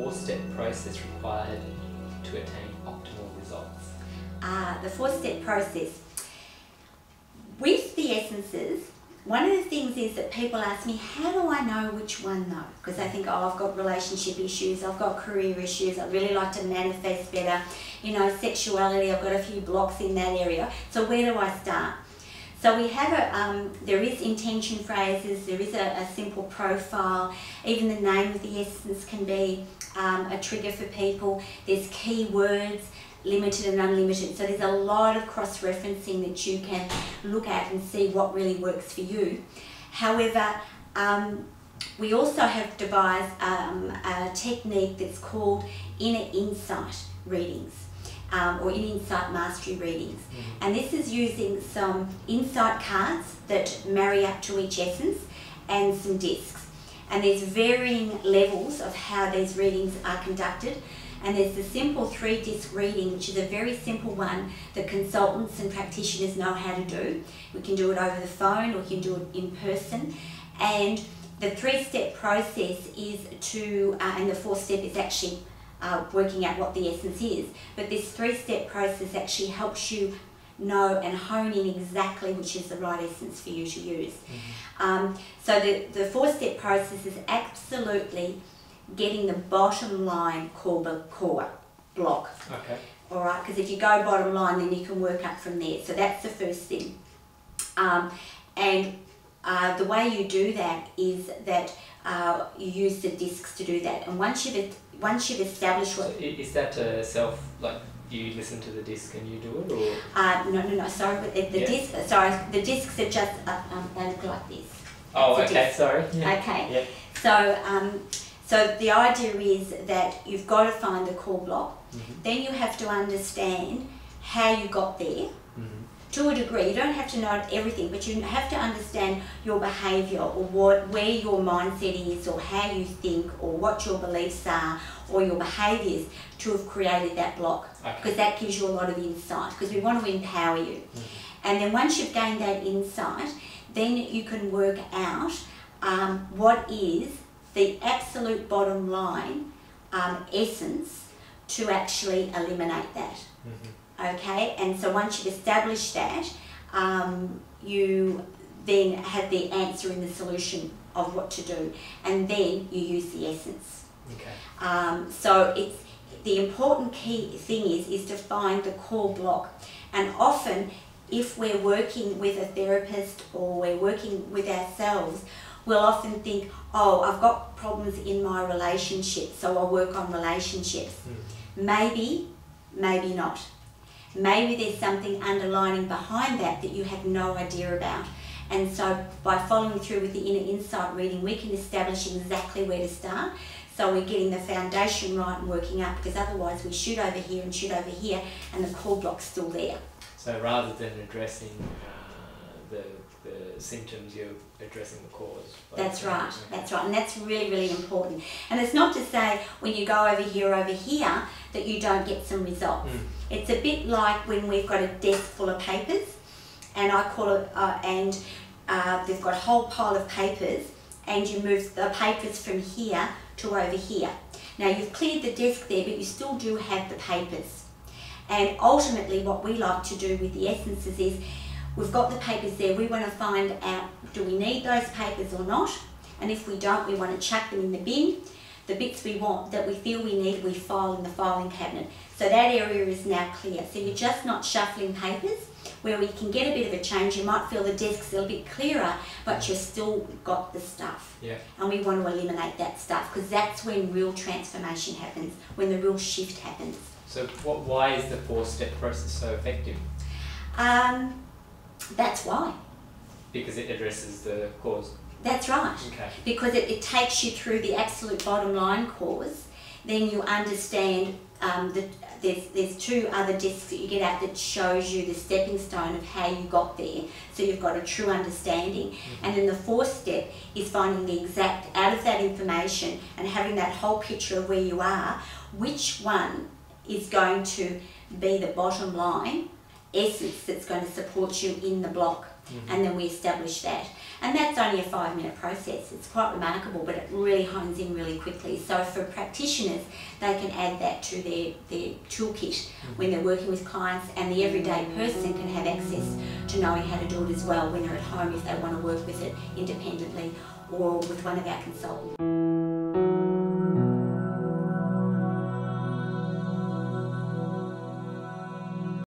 4-step process required to attain optimal results? The 4-step process. With the essences, one of the things is that people ask me, how do I know which one though? Because they think, oh, I've got relationship issues, I've got career issues, I'd really like to manifest better, you know, sexuality, I've got a few blocks in that area. So where do I start? So we have there is intention phrases, there is a simple profile, even the name of the essence can be a trigger for people. There's keywords, limited and unlimited. So there's a lot of cross-referencing that you can look at and see what really works for you. However, we also have devised a technique that's called inner insight readings. Or in insight mastery readings. And this is using some insight cards that marry up to each essence and some discs. And there's varying levels of how these readings are conducted. And there's the simple 3-disc reading, which is a very simple one that consultants and practitioners know how to do. We can do it over the phone or we can do it in person. And the 3-step process is to, and the 4th step is actually working out what the essence is. But this 3-step process actually helps you know and hone in exactly which is the right essence for you to use. So the 4-step process is absolutely getting the bottom line core block. Okay. All right, because if you go bottom line, then you can work up from there. So that's the first thing. And the way you do that is that you use the discs to do that. And once you've established what... So is that self, like, do you listen to the disc and you do it, or...? No, sorry, but the discs are just, they look like this. Oh, okay, sorry. Yeah. Okay. Yeah. So the idea is that you've got to find the core block, then you have to understand how you got there. To a degree, you don't have to know everything, but you have to understand your behaviour or where your mindset is or how you think or what your beliefs are or your behaviours to have created that block. Because that gives you a lot of insight, because we want to empower you. And then once you've gained that insight, then you can work out what is the absolute bottom line essence to actually eliminate that. Okay, and so once you've established that, you then have the answer in the solution of what to do, and then you use the essence. Okay. So it's the important key thing is to find the core block, and often if we're working with a therapist or we're working with ourselves, we'll often think, oh, I've got problems in my relationship, so I'll work on relationships. Maybe, maybe not. Maybe there's something underlining behind that that you have no idea about. And so by following through with the inner insight reading, we can establish exactly where to start. So we're getting the foundation right and working up, because otherwise we shoot over here and shoot over here and the core block's still there. So rather than addressing the symptoms, you're addressing the cause. That's right, that's right, and that's really, really important. And it's not to say when you go over here that you don't get some results. It's a bit like when we've got a desk full of papers, and I call it, they've got a whole pile of papers, and you move the papers from here to over here. Now you've cleared the desk there, but you still do have the papers. And ultimately what we like to do with the essences is, we've got the papers there, we want to find out, do we need those papers or not? And if we don't, we want to chuck them in the bin. The bits we want, that we feel we need, we file in the filing cabinet. So that area is now clear. So you're just not shuffling papers, where we can get a bit of a change. You might feel the desk's a little bit clearer, but you've still got the stuff. Yeah. And we want to eliminate that stuff, because that's when real transformation happens, when the real shift happens. So why is the 4-step process so effective? That's why. Because it addresses the cause. That's right. Okay. Because it takes you through the absolute bottom line cause. Then you understand that there's 2 other discs that you get out that shows you the stepping stone of how you got there. So you've got a true understanding. And then the 4th step is finding the exact, out of that information and having that whole picture of where you are, which one is going to be the bottom line essence that's going to support you in the block. And then we establish that. And that's only a 5-minute process. It's quite remarkable, but it really hones in really quickly. So for practitioners, they can add that to their toolkit when they're working with clients, and the everyday person can have access to knowing how to do it as well when they're at home if they want to work with it independently or with one of our consultants.